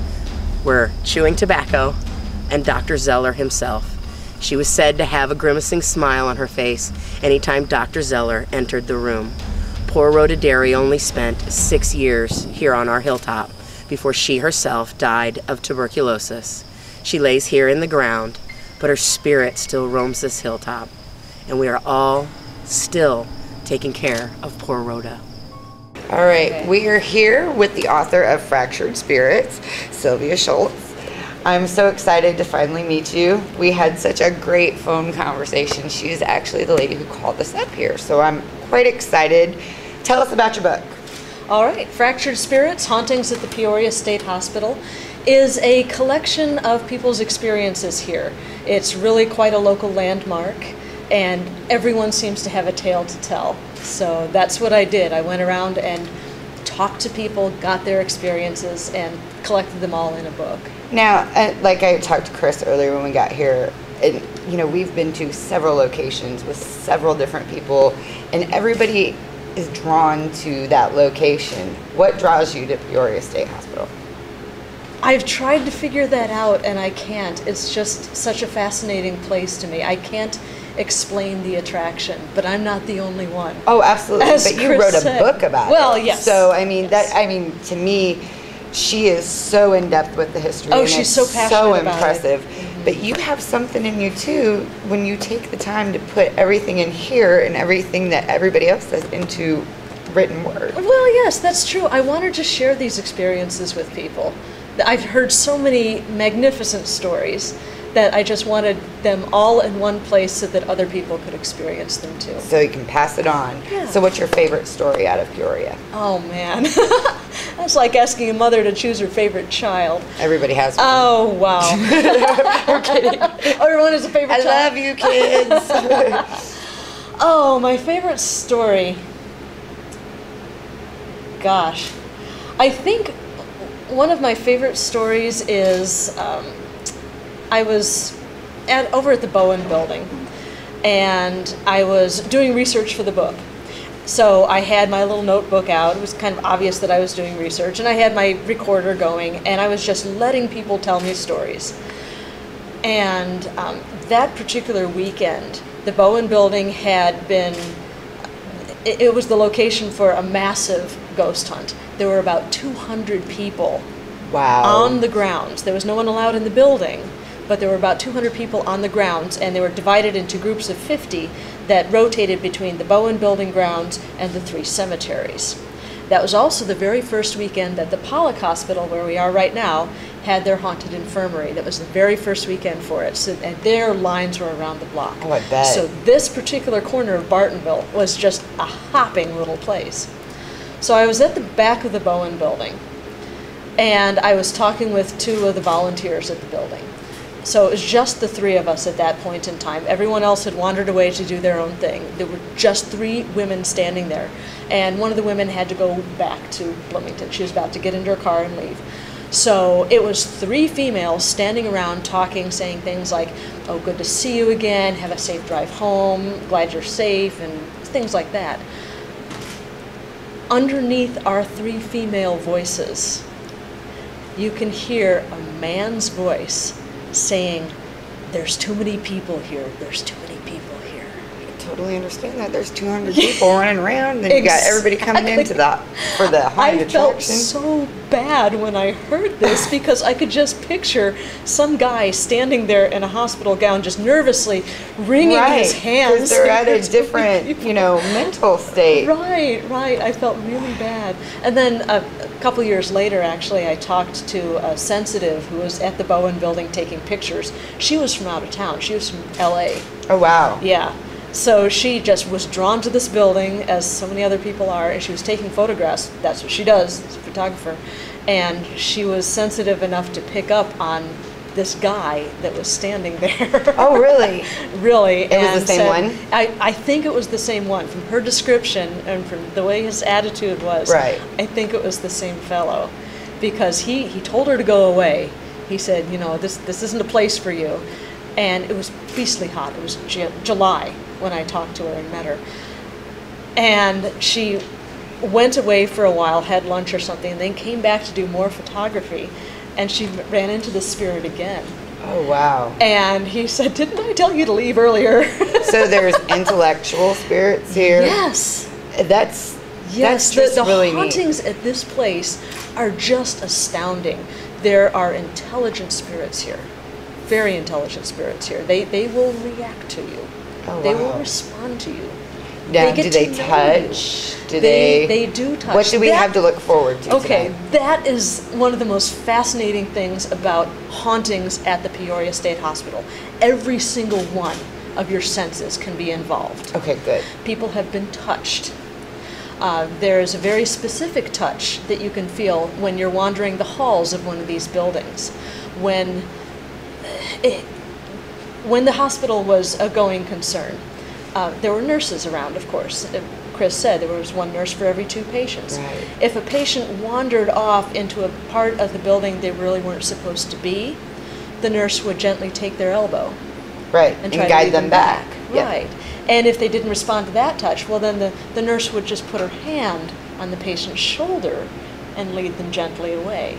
were chewing tobacco and Dr. Zeller himself. She was said to have a grimacing smile on her face anytime Dr. Zeller entered the room. Poor Rhoda Derry only spent 6 years here on our hilltop before she herself died of tuberculosis. She lays here in the ground, but her spirit still roams this hilltop, and we are all still taking care of poor Rhoda. All right, we are here with the author of Fractured Spirits, Sylvia Schultz. I'm so excited to finally meet you. We had such a great phone conversation. She's actually the lady who called us up here, so I'm quite excited. Tell us about your book. All right, Fractured Spirits, Hauntings at the Peoria State Hospital is a collection of people's experiences here. It's really quite a local landmark, and everyone seems to have a tale to tell. So that's what I did. I went around and talked to people, got their experiences, and collected them all in a book. Now, like I talked to Chris earlier when we got here, and you know, we've been to several locations with several different people, and everybody is drawn to that location. What draws you to Peoria State Hospital? I've tried to figure that out, and I can't. It's just such a fascinating place to me. I can't explain the attraction, but I'm not the only one. Oh, absolutely. As but you Chris wrote a said. book about it. Well, yes. So, I mean, Yes. to me, she is so in depth with the history. Oh, and she's it's so passionate so about it. impressive. Mm-hmm. But you have something in you too when you take the time to put everything in here and everything that everybody else does into written word. Well, yes, that's true. I wanted to share these experiences with people. I've heard so many magnificent stories that I just wanted them all in one place so that other people could experience them too. So you can pass it on. Yeah. So what's your favorite story out of Peoria? Oh man, that's like asking a mother to choose her favorite child. Everybody has one. Oh wow. I'm kidding. Everyone has a favorite I child. love you, kids. Oh, my favorite story. Gosh, I think one of my favorite stories is I was over at the Bowen building, and I was doing research for the book. So I had my little notebook out. It was kind of obvious that I was doing research, and I had my recorder going, and I was just letting people tell me stories. And that particular weekend, the Bowen building had been, it was the location for a massive ghost hunt. There were about 200 people Wow. on the grounds. There was no one allowed in the building, but there were about 200 people on the grounds, and they were divided into groups of 50 that rotated between the Bowen building grounds and the 3 cemeteries. That was also the very first weekend that the Pollak Hospital, where we are right now, had their haunted infirmary. That was the very first weekend for it, so, and their lines were around the block. Oh, I bet. So this particular corner of Bartonville was just a hopping little place. So I was at the back of the Bowen building, and I was talking with 2 of the volunteers at the building. So it was just the 3 of us at that point in time. Everyone else had wandered away to do their own thing. There were just 3 women standing there, and one of the women had to go back to Bloomington. She was about to get into her car and leave. So it was 3 females standing around talking, saying things like, "Oh, good to see you again, have a safe drive home, glad you're safe," and things like that. Underneath our 3 female voices, you can hear a man's voice saying, "There's too many people here, there's too many people here." totally understand that. There's 200 people running around, and you got everybody coming into that for the haunted I felt attraction. so bad when I heard this because I could just picture some guy standing there in a hospital gown, just nervously wringing his hands. Because they're at a different, mental state. Right. I felt really bad. And then a couple years later, actually, I talked to a sensitive who was at the Bowen building taking pictures. She was from out of town. She was from LA. Oh, wow. Yeah. So she just was drawn to this building, as so many other people are, and she was taking photographs. That's what she does, as a photographer. And she was sensitive enough to pick up on this guy that was standing there. Oh, really? Really. It was the same one? I think it was the same one. From her description and from the way his attitude was, right. I think it was the same fellow. Because he told her to go away. He said, this isn't a place for you. And it was beastly hot. It was July when I talked to her and met her. And she went away for a while, had lunch or something, and then came back to do more photography. And she ran into the spirit again. Oh, wow. And he said, didn't I tell you to leave earlier? So there's intellectual spirits here? Yes. That's Yes, just the really hauntings neat. at this place are just astounding. There are intelligent spirits here. Very intelligent spirits here. They will react to you. Oh, They wow. will respond to you. Now, get do they to know touch? you. Do They do touch. What do we have to look forward to Okay, today? that is one of the most fascinating things about hauntings at the Peoria State Hospital. Every single one of your senses can be involved. Okay, good. People have been touched. There is a very specific touch that you can feel when you're wandering the halls of one of these buildings. When the hospital was a going concern, there were nurses around, of course. Chris said there was one nurse for every 2 patients. Right. If a patient wandered off into a part of the building they really weren't supposed to be, the nurse would gently take their elbow Right, and and try to guide lead them back. Yep. Right. And if they didn't respond to that touch, well, then the nurse would just put her hand on the patient's shoulder and lead them gently away.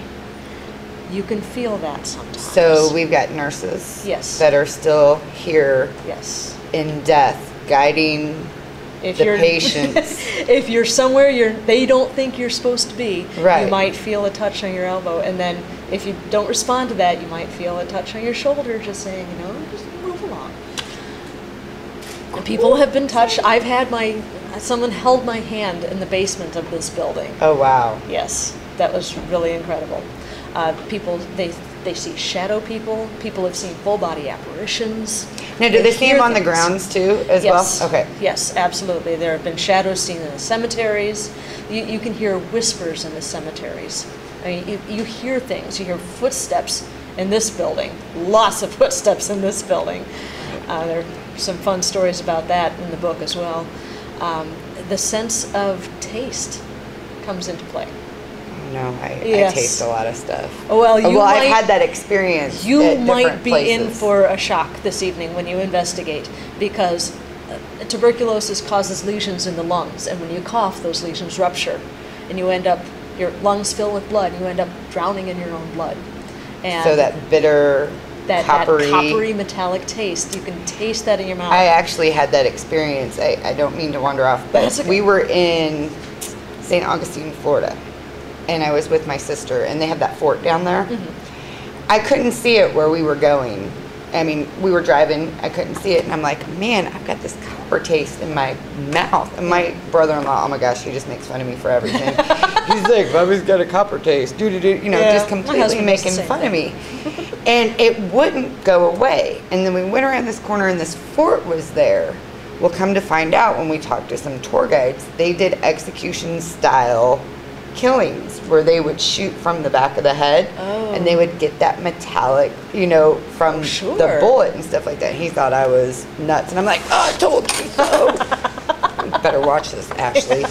You can feel that sometimes. So we've got nurses Yes. that are still here Yes. in death, guiding If the you're patients. if you're somewhere they don't think you're supposed to be, Right. you might feel a touch on your elbow, and then if you don't respond to that, you might feel a touch on your shoulder, just saying, just move along. People have been touched. I've had someone held my hand in the basement of this building. Oh, wow. Yes, that was really incredible. People, they see shadow people. People have seen full body apparitions. Now, do they see hear them on the things. grounds too, as Yes. well? Okay. Yes, absolutely. There have been shadows seen in the cemeteries. You can hear whispers in the cemeteries. I mean, you hear things. You hear footsteps in this building. Lots of footsteps in this building. There are some fun stories about that in the book as well. The sense of taste comes into play. No, I Yes. taste a lot of stuff. Well, I've had that experience. You at might different be places. in for a shock this evening when you investigate, because tuberculosis causes lesions in the lungs, and when you cough, those lesions rupture, and your lungs fill with blood, and you end up drowning in your own blood. And So that bitter, that coppery. coppery metallic taste, you can taste that in your mouth. I actually had that experience. I don't mean to wander off, but That's okay. we were in St. Augustine, Florida, and I was with my sister, and they have that fort down there. Mm-hmm. I couldn't see it where we were going. I mean, we were driving, I couldn't see it, and I'm like, man, I've got this copper taste in my mouth. And my brother-in-law, oh my gosh, he just makes fun of me for everything. He's like, Bobby's got a copper taste, Yeah, just my completely husband does the making same fun of thing. me. And it wouldn't go away. And then we went around this corner, and this fort was there. Well, come to find out, when we talked to some tour guides, they did execution-style killings where they would shoot from the back of the head, and they would get that metallic, from Sure. the bullet and stuff like that. He thought I was nuts, and I'm like, oh, I told you so. You better watch this, Ashley.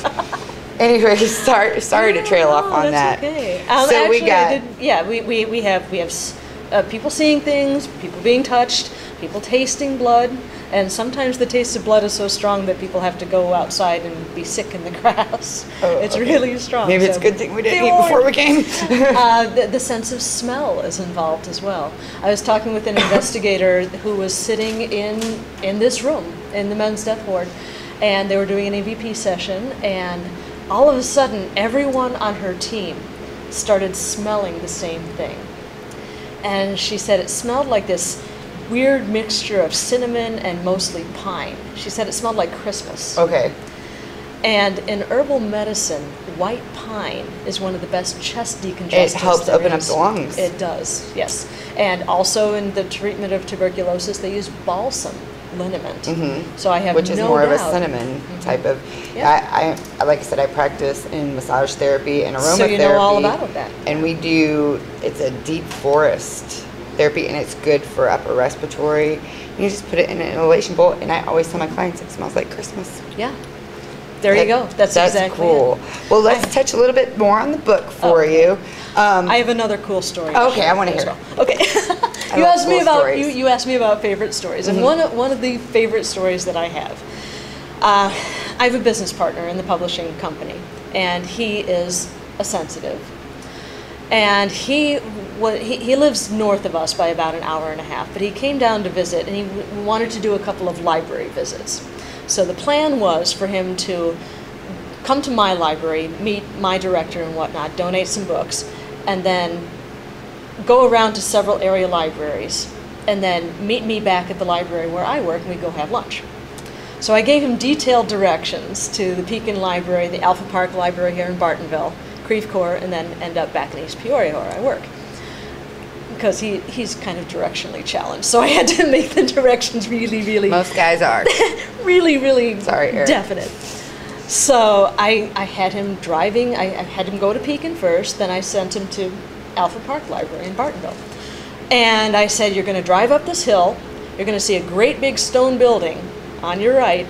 Anyway, sorry to trail off on That's that. okay. So Actually, we got we have people seeing things, people being touched, people tasting blood, and sometimes the taste of blood is so strong that people have to go outside and be sick in the grass. It's okay. really strong. Maybe it's a so good thing we didn't be eat before we warned. came. The sense of smell is involved as well. I was talking with an investigator who was sitting in this room in the men's death ward, and they were doing an EVP session, and all of a sudden, everyone on her team started smelling the same thing. And she said it smelled like this weird mixture of cinnamon and mostly pine. She said it smelled like Christmas. Okay. And in herbal medicine, white pine is one of the best chest decongestants. It helps open up the lungs. It does, yes. And also in the treatment of tuberculosis, they use balsam liniment. So I have Which is no more of a doubt. cinnamon type of. Yeah. I like I said, I practice in massage therapy and aromatherapy. So you know all about that. And we do. It's a deep forest therapy, and it's good for upper respiratory. You just put it in an inhalation bowl, and I always tell my clients it smells like Christmas. Yeah. There you go. That's exactly cool. it. Well, let's touch a little bit more on the book for you. I have another cool story. Okay, I want to hear it. Okay. You love asked me cool about stories. you asked me about favorite stories, and one of the favorite stories that I have. I have a business partner in the publishing company, and he is a sensitive. And he lives north of us by about an hour and a half, but he came down to visit, and he wanted to do a couple of library visits. So the plan was for him to come to my library, meet my director and whatnot, donate some books, and then go around to several area libraries, and then meet me back at the library where I work, and we go have lunch. So I gave him detailed directions to the Pekin Library, the Alpha Park Library here in Bartonville, Creve Coeur, and then end up back in East Peoria where I work. Because he's kind of directionally challenged, so I had to make the directions really Most guys are. really Sorry, Eric. definite. So I had him driving. I had him go to Pekin first, then I sent him to Alpha Park Library in Bartonville. And I said, you're going to drive up this hill, you're going to see a great big stone building on your right,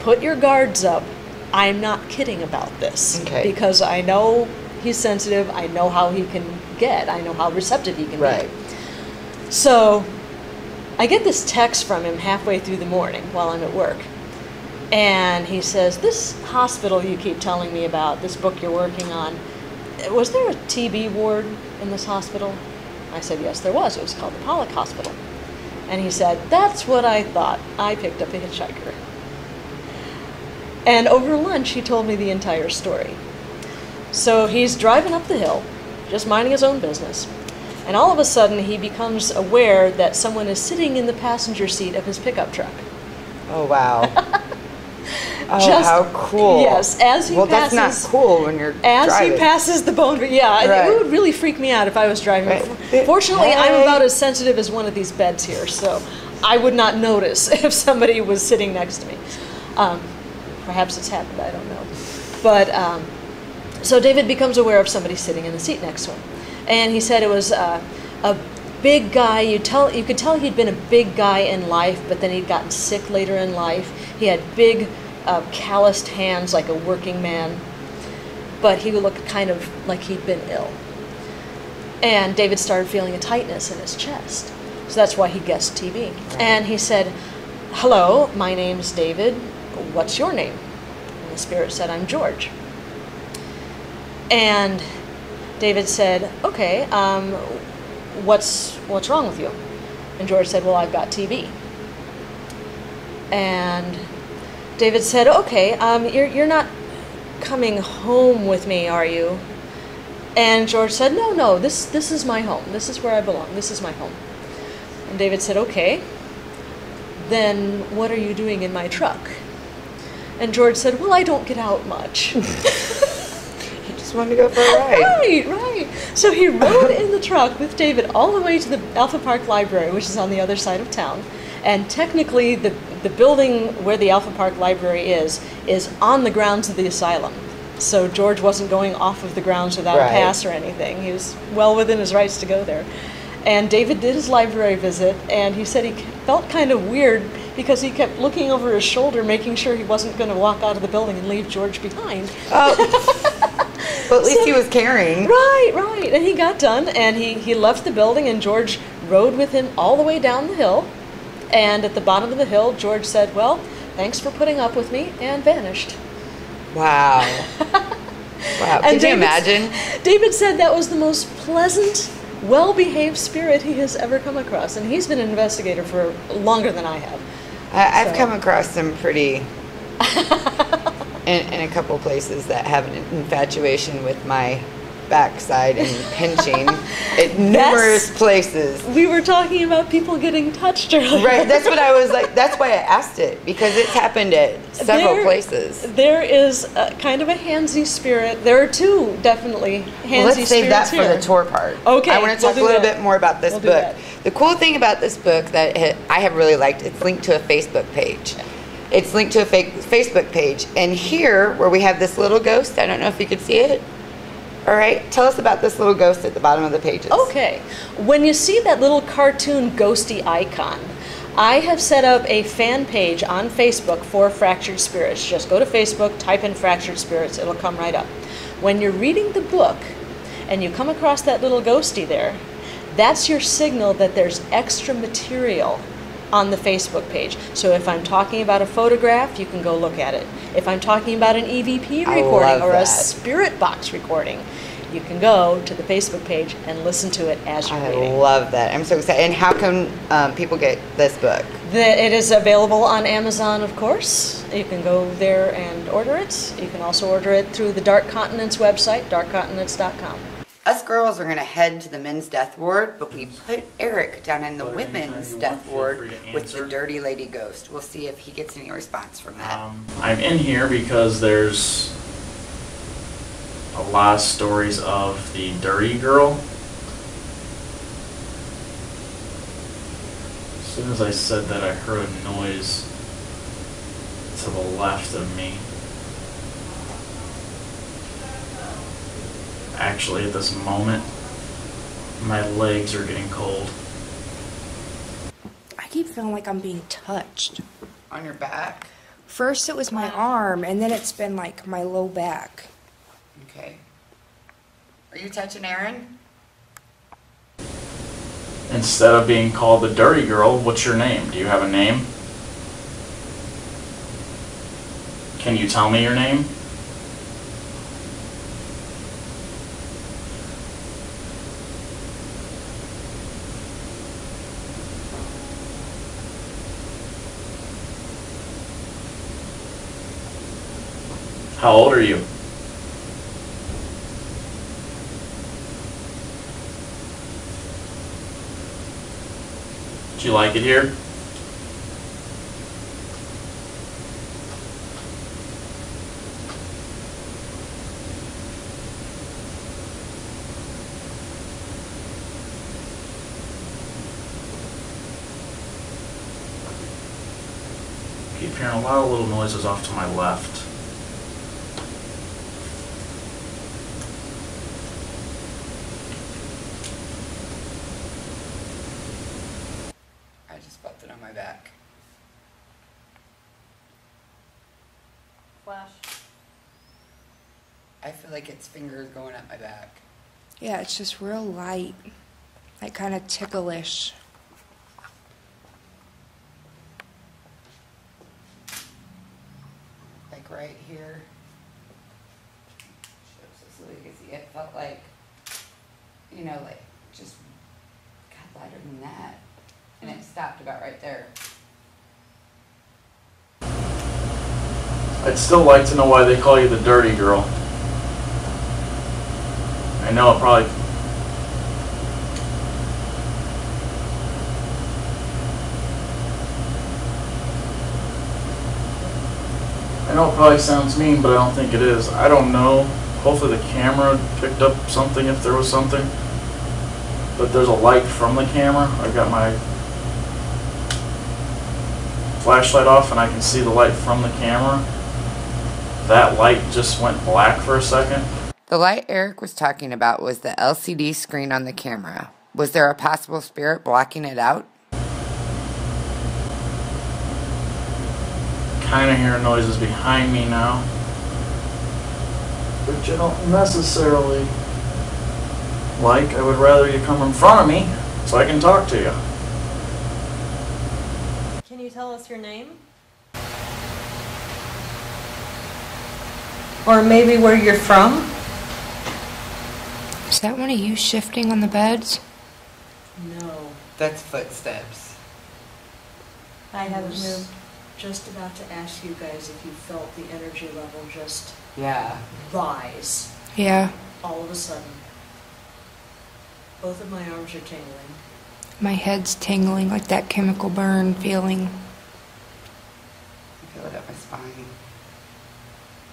put your guards up. I'm not kidding about this, because I know he's sensitive, I know how he can get, I know how receptive he can be. So I get this text from him halfway through the morning while I'm at work. And he says, this hospital you keep telling me about, this book you're working on, was there a TB ward in this hospital? I said, yes, there was. It was called the Pollak Hospital. And he said, that's what I thought. I picked up a hitchhiker. And over lunch, he told me the entire story. So he's driving up the hill, just minding his own business. And all of a sudden, he becomes aware that someone is sitting in the passenger seat of his pickup truck. Oh, wow. Oh, how cool. Yes, as he passes... Well, that's not cool when you're as driving. he passes the bone... Yeah, it would really freak me out if I was driving. Fortunately, I'm about as sensitive as one of these beds here, so I would not notice if somebody was sitting next to me. Perhaps it's happened, I don't know. But, so David becomes aware of somebody sitting in the seat next to him. And he said it was a big guy. You could tell he'd been a big guy in life, but then he'd gotten sick later in life. He had big, calloused hands like a working man, but he looked kind of like he'd been ill. And David started feeling a tightness in his chest. So that's why he guessed TB. And he said, hello, my name's David. What's your name? And the spirit said, I'm George. And David said, okay, what's wrong with you? And George said, well, I've got TB. And David said, okay, you're not coming home with me, are you? And George said, no, this is my home. This is where I belong. This is my home. And David said, okay, then what are you doing in my truck? And George said, well, I don't get out much. He just wanted to go for a ride. Right. So he rode in the truck with David all the way to the Alpha Park Library, which is on the other side of town. And technically, the building where the Alpha Park Library is on the grounds of the asylum. So George wasn't going off of the grounds without a pass or anything. He was well within his rights to go there. And David did his library visit, and he said he felt kind of weird because he kept looking over his shoulder, making sure he wasn't going to walk out of the building and leave George behind. Oh. But at least he was carrying. Right. And he got done, and he left the building, and George rode with him all the way down the hill. And at the bottom of the hill, George said, well, thanks for putting up with me, and vanished. Wow. Wow. Could you imagine? David said that was the most pleasant, well-behaved spirit he has ever come across. And he's been an investigator for longer than I have. I've come across some pretty, in a couple places that have an infatuation with my backside and pinching at numerous places. We were talking about people getting touched earlier. Right, that's what I was like, that's why I asked it, because it's happened at several places. There is kind of a handsy spirit. There are two, definitely, handsy Well, let's save that spirits for here. the tour part. Okay, I want to talk a little bit more about this We'll do book. that. The cool thing about this book that I have really liked, it's linked to a Facebook page. It's linked to a Facebook page. And here, where we have this little ghost, I don't know if you could see it. All right, tell us about this little ghost at the bottom of the pages. Okay, when you see that little cartoon ghosty icon, I have set up a fan page on Facebook for Fractured Spirits. Just go to Facebook, type in Fractured Spirits, it'll come right up. When you're reading the book and you come across that little ghosty there, that's your signal that there's extra material on the Facebook page. So if I'm talking about a photograph, you can go look at it. If I'm talking about an EVP recording or a spirit box recording, you can go to the Facebook page and listen to it as you're reading. I love that. I'm so excited. And how can people get this book? It is available on Amazon, of course. You can go there and order it. You can also order it through the Dark Continents website, darkcontinents.com. Us girls are going to head to the men's death ward, but we put Eric down in the women's death ward with the dirty lady ghost. We'll see if he gets any response from that. I'm in here because there's a lot of stories of the dirty girl. As soon as I said that, I heard a noise to the left of me. Actually, at this moment, my legs are getting cold. I keep feeling like I'm being touched. On your back? First it was my arm, and then it's been like my low back. Okay. Are you touching Aaron? Instead of being called the dirty girl, what's your name? Do you have a name? Can you tell me your name? How old are you? Do you like it here? Keep hearing a lot of little noises off to my left. I just felt it on my back. Flash. I feel like its fingers going up my back. Yeah, it's just real light, like kind of ticklish. Like right here. Shows us so you can see. It felt like, you know, like just got lighter than that. And it stopped about right there. I'd still like to know why they call you the dirty girl. I know it probably... I know it probably sounds mean, but I don't think it is. I don't know. Hopefully the camera picked up something if there was something. But there's a light from the camera. I've got my flashlight off and I can see the light from the camera. That light just went black for a second. The light Eric was talking about was the LCD screen on the camera. Was there a possible spirit blocking it out? Kind of hearing noises behind me now, which I don't necessarily like. I would rather you come in front of me so I can talk to you. Can you tell us your name? Or maybe where you're from? Is that one of you shifting on the beds? No. That's footsteps. I haven't moved. just about to ask you guys if you felt the energy level just rise Yeah. all of a sudden. Both of my arms are tingling. My head's tingling, like that chemical burn feeling. I feel it up my spine.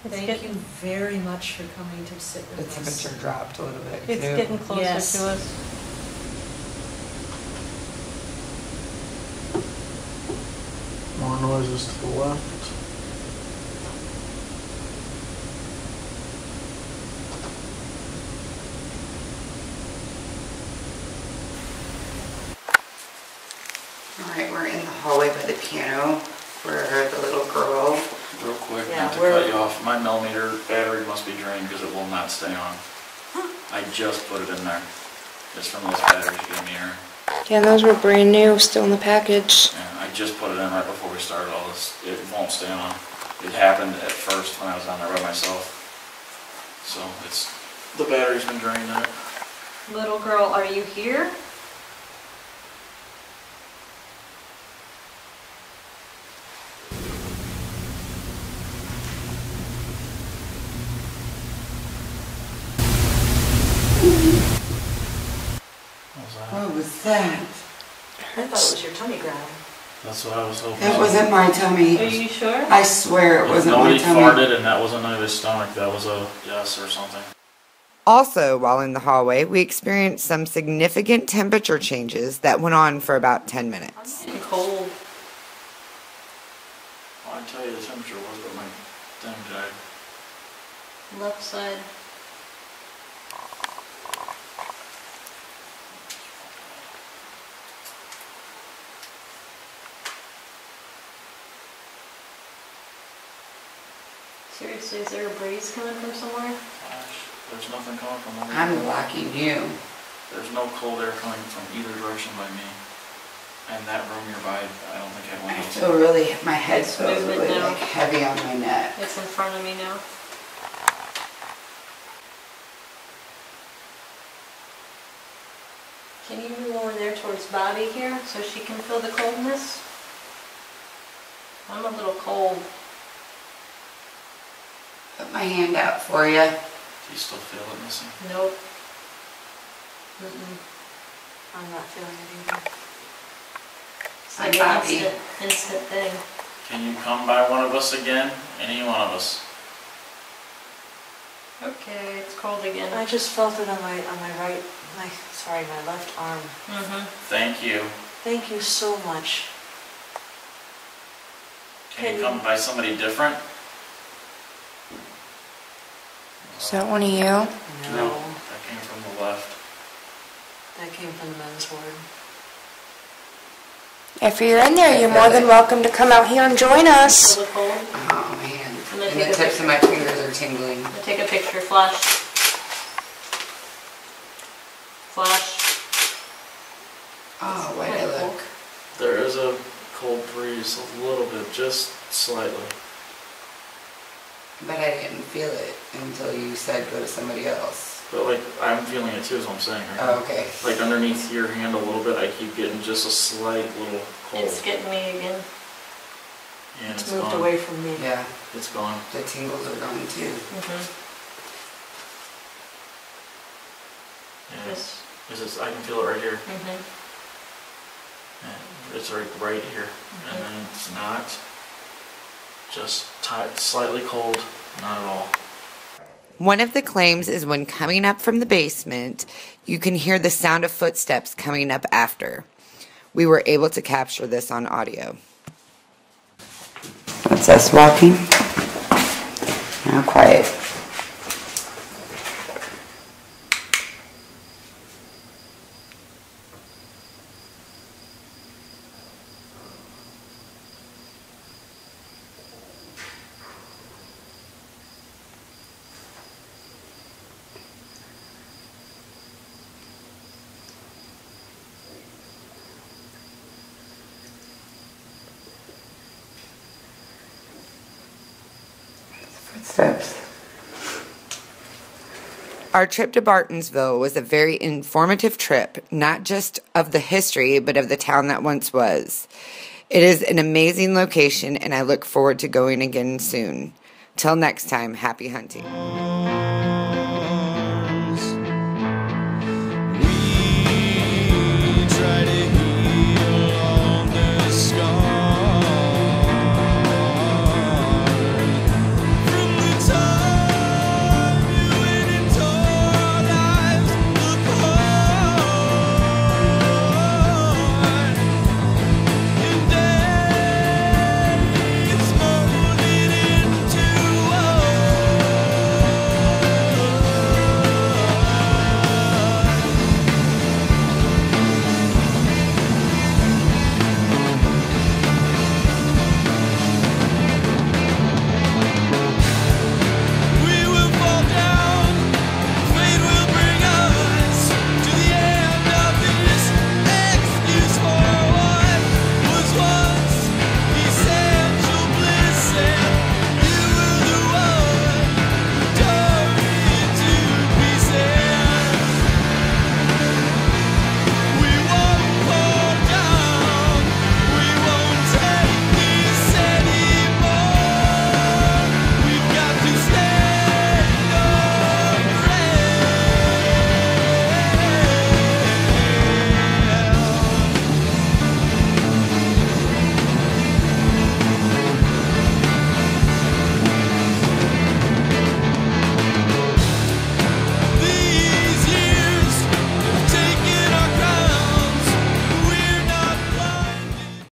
Thank you very much for coming to sit The with us. temperature dropped a little bit. It's too. getting closer Yes. to us. More noises to the left. Alright, we're in the hallway by the piano where the little girl. Real quick, Yeah, not to we're- cut you off, my millimeter battery must be drained because it will not stay on. I just put it in there. Just from those batteries you gave me here. Yeah, those were brand new, still in the package. Yeah, I just put it in right before we started all this. It won't stay on. It happened at first when I was down there by myself. So it's, the battery's been drained in it. Little girl, are you here? What was that? What was that? I thought it was your tummy growling. That's what I was hoping. That wasn't my Are tummy. you sure? I swear it If wasn't my nobody tummy. farted and that wasn't under his stomach, that was a yes or something. Also, while in the hallway, we experienced some significant temperature changes that went on for about 10 minutes. I'm cold. Well, I tell you the temperature was, but my thing died. Left side. Seriously, is there a breeze coming from somewhere? Gosh, there's nothing coming from over I'm here. blocking you. There's no cold air coming from either direction by me. And that room nearby, I don't think had I windows. feel really, my head It's feels moving really now. like heavy on my neck. It's in front of me now. Can you move over there towards Bobby here so she can feel the coldness? I'm a little cold. Put my hand out for you. Do you still feel it missing? Nope. Mm-mm. I'm not feeling it either. It's I'm like Bobby. an instant thing. Can you come by one of us again? Any one of us? Okay, it's cold again. I just felt it on my right, my left arm. Mm-hmm. Thank you. Thank you so much. Can you come by somebody different? Is that one of you? No, that came from the left. That came from the men's ward. If you're in there, you're more than welcome to come out here and join us. Feel the cold? Oh man. I'm gonna And take the a tips of my fingers are tingling. I'll take a picture. Flash. Flash. Oh, why did I look? There is a cold breeze, a little bit, just slightly. But I didn't feel it until you said go to somebody else. But like, I'm feeling it too, is what I'm saying, right? Oh, okay. Like underneath your hand a little bit, I keep getting just a slight little cold. It's getting me again. Yeah, It's it's moved gone. away from me. Yeah, It's gone. the tingles are gone too. Mm-hmm. Yeah. Just. I can feel it right here. Mm-hmm. And it's right here. And then it's not. Just slightly cold, not at all. One of the claims is when coming up from the basement, you can hear the sound of footsteps coming up after. We were able to capture this on audio. That's us walking. Now quiet. Footsteps. Our trip to Bartonsville was a very informative trip, not just of the history, but of the town that once was. It is an amazing location, and I look forward to going again soon. Till next time, happy hunting.